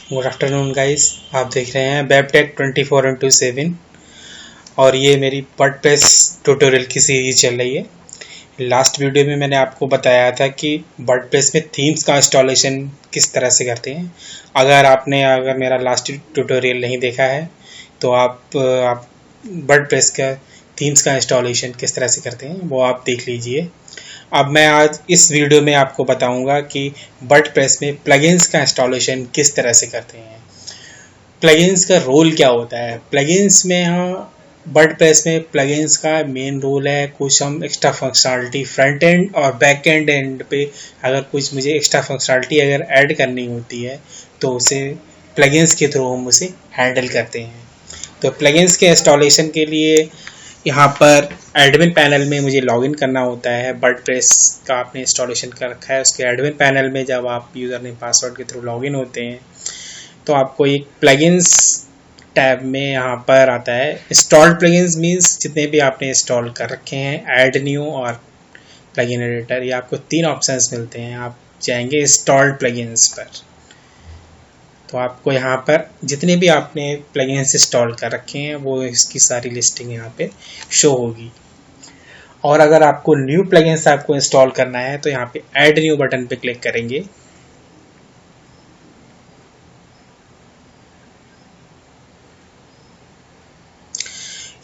Good afternoon guys. आप देख रहे हैं वेबटेक 24/7 और ये मेरी वर्डप्रेस ट्यूटोरियल की सीरीज चल रही है। लास्ट वीडियो में मैंने आपको बताया था कि वर्डप्रेस में थीम्स का इंस्टॉलेशन किस तरह से करते हैं। अगर मेरा लास्ट ट्यूटोरियल नहीं देखा है तो आप वर्डप्रेस का थीम्स का इंस्टॉलेशन किस तरह से करते हैं वो आप देख लीजिए। अब मैं आज इस वीडियो में आपको बताऊंगा कि वर्डप्रेस में प्लगइन्स का इंस्टॉलेशन किस तरह से करते हैं। प्लगइन्स का रोल क्या होता है प्लगइन्स में। हाँ, वर्डप्रेस में प्लगइन्स का मेन रोल है कुछ हम एक्स्ट्रा फंक्शनलिटी फ्रंट एंड और बैक एंड पे अगर कुछ मुझे एक्स्ट्रा फंक्शनलिटी अगर ऐड करनी होती है तो उसे प्लगइन्स के थ्रू हम उसे हैंडल करते हैं। तो प्लगइन्स के इंस्टॉलेशन के लिए यहाँ पर एडमिन पैनल में मुझे लॉगिन करना होता है। वर्डप्रेस का आपने इंस्टॉलेशन कर रखा है, उसके एडमिन पैनल में जब आप यूज़र नेम पासवर्ड के थ्रू लॉगिन होते हैं तो आपको एक प्लगइन्स टैब में यहाँ पर आता है इंस्टॉल्ड प्लगइन्स मीन्स जितने भी आपने इंस्टॉल कर रखे हैं, ऐड न्यू और प्लगइन एडिटर। ये आपको 3 ऑप्शंस मिलते हैं। आप जाएंगे इंस्टॉल्ड प्लगइन्स पर तो आपको यहाँ पर जितने भी आपने प्लगइन्स इंस्टॉल कर रखे हैं वो इसकी सारी लिस्टिंग यहाँ पे शो होगी। और अगर आपको न्यू प्लगइन्स आपको इंस्टॉल करना है तो यहाँ पे ऐड न्यू बटन पे क्लिक करेंगे।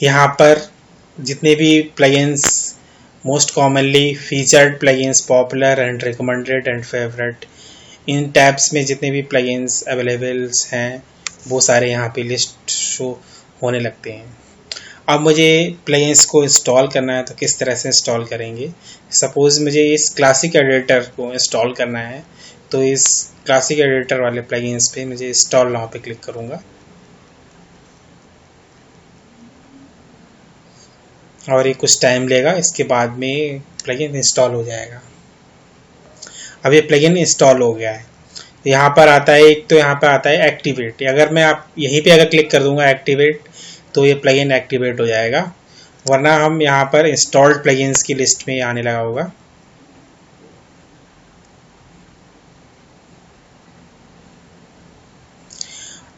यहाँ पर जितने भी plugins most commonly featured plugins, popular and recommended and favourite, in tabs में जितने भी प्लगइन्स अवेलेबल्स हैं वो सारे यहाँ पे लिस्ट शो होने लगते हैं। अब मुझे प्लगइन्स को इंस्टॉल करना है तो किस तरह से इंस्टॉल करेंगे। सपोज़ मुझे इस क्लासिक एडिटर को इंस्टॉल करना है तो इस क्लासिक एडिटर वाले प्लगइन्स पे मुझे इंस्टॉल नाउ पे क्लिक करूँगा और ये कुछ टाइम लेगा, इसके बाद में प्लगइन इंस्टॉल हो जाएगा। अब ये प्लगइन इंस्टॉल हो गया है। यहाँ पर आता है एक तो यहाँ पर आता है एक्टिवेट। अगर मैं आप यहीं पे अगर क्लिक कर दूंगा एक्टिवेट तो ये प्लगइन एक्टिवेट हो जाएगा, वरना हम यहाँ पर इंस्टॉल्ड प्लगइन्स की लिस्ट में आने लगा होगा।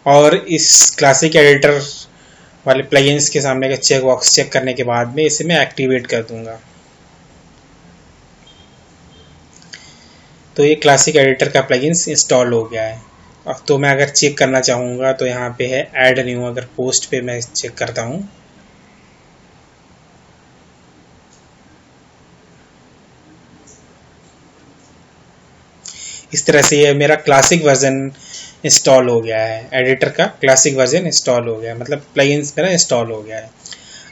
और इस क्लासिक एडिटर वाले प्लगइन्स के सामने का चेक बॉक्स चेक करने के बाद में इसे मैं एक्टिवेट कर दूंगा। तो ये क्लासिक एडिटर का प्लगइन्स इंस्टॉल हो गया है। अब तो मैं अगर चेक करना चाहूँगा तो यहाँ पे है ऐड न्यू। अगर पोस्ट पे मैं चेक करता हूँ इस तरह से ये मेरा क्लासिक वर्जन इंस्टॉल हो गया है। एडिटर का क्लासिक वर्जन इंस्टॉल हो गया है, मतलब प्लगइन्स मेरा इंस्टॉल हो गया है।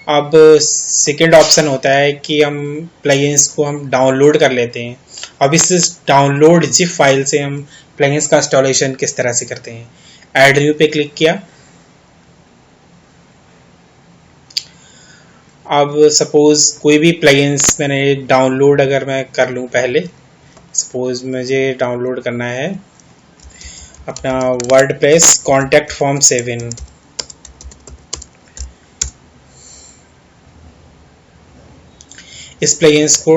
अब सेकेंड ऑप्शन होता है कि हम प्लगइन्स को हम डाउनलोड कर लेते हैं। अब इस डाउनलोड जिप फाइल से हम प्लगइन्स का इंस्टॉलेशन किस तरह से करते हैं। ऐड न्यू पे क्लिक किया। अब सपोज कोई भी प्लगइन्स मैंने डाउनलोड अगर मैं कर लूँ, पहले सपोज मुझे डाउनलोड करना है अपना वर्डप्रेस कॉन्टैक्ट फॉर्म 7। इस प्लगइन्स को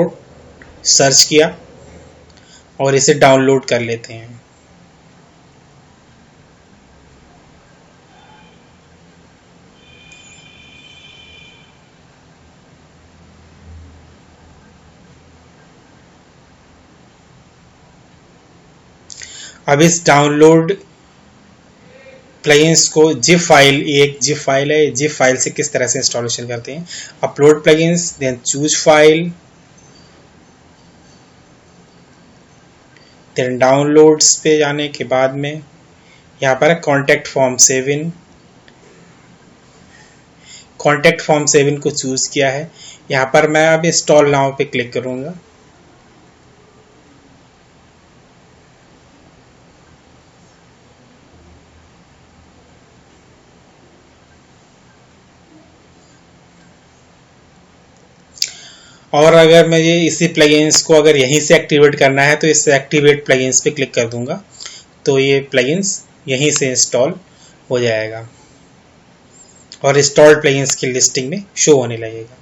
सर्च किया और इसे डाउनलोड कर लेते हैं। अब इस डाउनलोड प्लगइन्स को जिप फाइल, एक जिप फाइल है, जिप फाइल से किस तरह से इंस्टॉलेशन करते हैं। Upload plugins, then choose file, then downloads पे जाने के बाद में यहाँ पर कॉन्टैक्ट फॉर्म 7। कॉन्टैक्ट फॉर्म 7 को चूज किया है। यहाँ पर मैं अब इंस्टॉल नाउ पे क्लिक करूँगा। और अगर मुझे इसी प्लगइन्स को अगर यहीं से एक्टिवेट करना है तो इस एक्टिवेट प्लगइन्स पे क्लिक कर दूंगा तो ये प्लगइन्स यहीं से इंस्टॉल हो जाएगा और इंस्टॉल्ड प्लगइन्स की लिस्टिंग में शो होने लगेगा।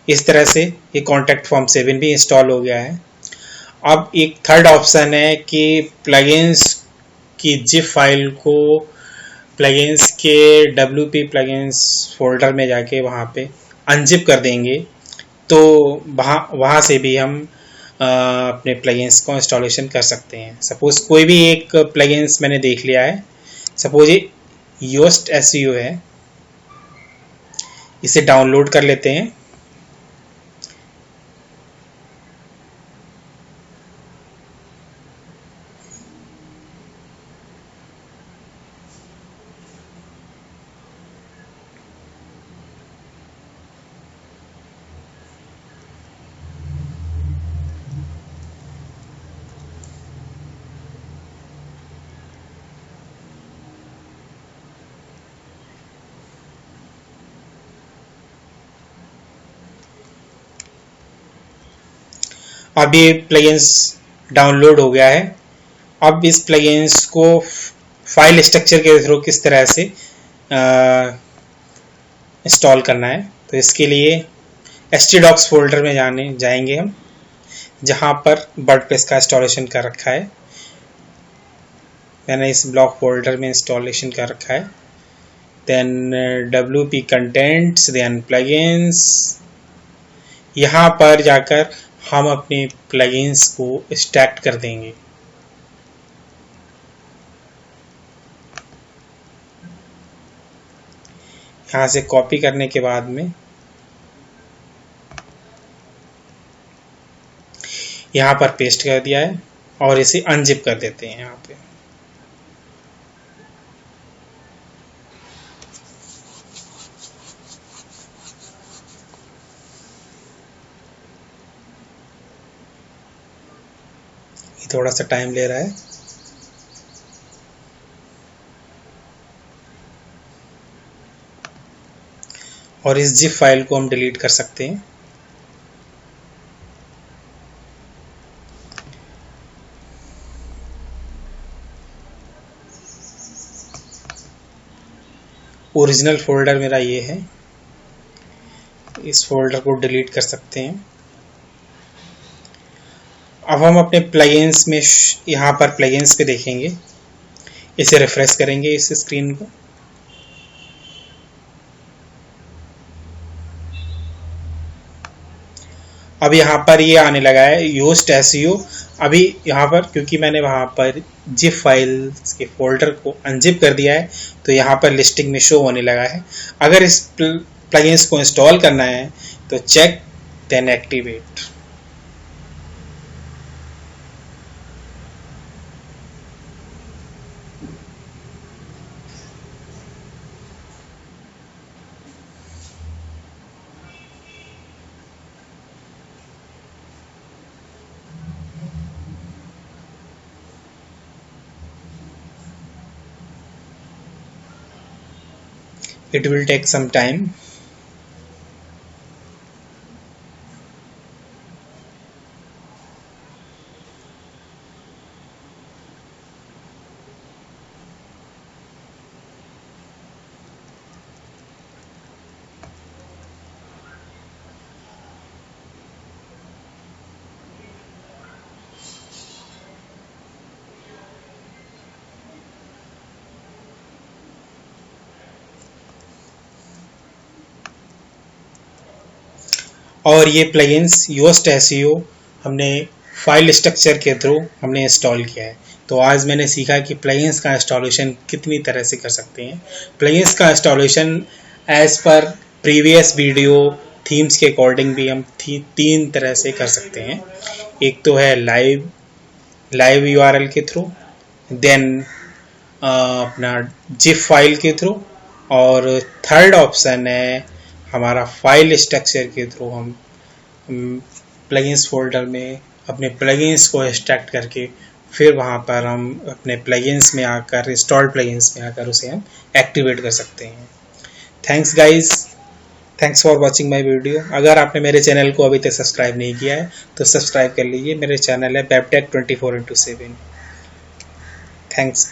इस तरह से ये कॉन्टैक्ट फॉर्म 7 भी इंस्टॉल हो गया है। अब एक थर्ड ऑप्शन है कि प्लगइन्स की जिप फाइल को प्लगइन्स के WP प्लगइन्स फोल्डर में जाके वहाँ पे अनजिप कर देंगे तो वहाँ से भी हम अपने प्लगइन्स को इंस्टॉलेशन कर सकते हैं। सपोज कोई भी एक प्लगइन्स मैंने देख लिया है, सपोज ये योस्ट SEO है, इसे डाउनलोड कर लेते हैं। अब ये प्लगइन्स डाउनलोड हो गया है। अब इस प्लगइन्स को फाइल स्ट्रक्चर के थ्रू किस तरह से इंस्टॉल करना है, तो इसके लिए htdocs फोल्डर में जाएंगे हम, जहाँ पर वर्डप्रेस का इंस्टॉलेशन कर रखा है। मैंने इस ब्लॉक फोल्डर में इंस्टॉलेशन कर रखा है। Then WP contents, then plugins, यहाँ पर जाकर हम अपने प्लगइन्स को स्टैक कर देंगे। यहाँ से कॉपी करने के बाद में यहाँ पर पेस्ट कर दिया है और इसे अनजिप कर देते हैं। यहाँ पे थोड़ा सा टाइम ले रहा है। और इस जिप फाइल को हम डिलीट कर सकते हैं। ओरिजिनल फोल्डर मेरा ये है, इस फोल्डर को डिलीट कर सकते हैं। अब हम अपने प्लगइन्स में यहाँ पर प्लगइन्स पे देखेंगे, इसे रिफ्रेश करेंगे इस स्क्रीन को। अब यहाँ पर ये आने लगा है योस्ट SEO। अभी यहाँ पर क्योंकि मैंने वहाँ पर जिप फाइल्स के फोल्डर को अनजिप कर दिया है तो यहाँ पर लिस्टिंग में शो होने लगा है। अगर इस प्लगइन्स को इंस्टॉल करना है तो check then activate. It will take some time. और ये प्लगइन्स योस्ट SEO हमने फाइल स्ट्रक्चर के थ्रू हमने इंस्टॉल किया है। तो आज मैंने सीखा कि प्लगइन्स का इंस्टॉलेशन कितनी तरह से कर सकते हैं। प्लगइन्स का installation as per previous video themes के अकॉर्डिंग भी हम 3 तरह से कर सकते हैं। एक तो है लाइव URL के थ्रू, देन अपना जिप फाइल के थ्रू, और थर्ड ऑप्शन है हमारा फाइल स्ट्रक्चर के थ्रू हम प्लगइन्स फोल्डर में अपने प्लगइन्स को एक्सट्रैक्ट करके फिर वहाँ पर हम अपने प्लगइन्स में आकर इंस्टॉल्ड प्लगइन्स में आकर उसे हम एक्टिवेट कर सकते हैं। Thanks guys, thanks for watching my video. अगर आपने मेरे चैनल को अभी तक सब्सक्राइब नहीं किया है तो सब्सक्राइब कर लीजिए। मेरे चैनल है webtech 24/7। थैंक्स।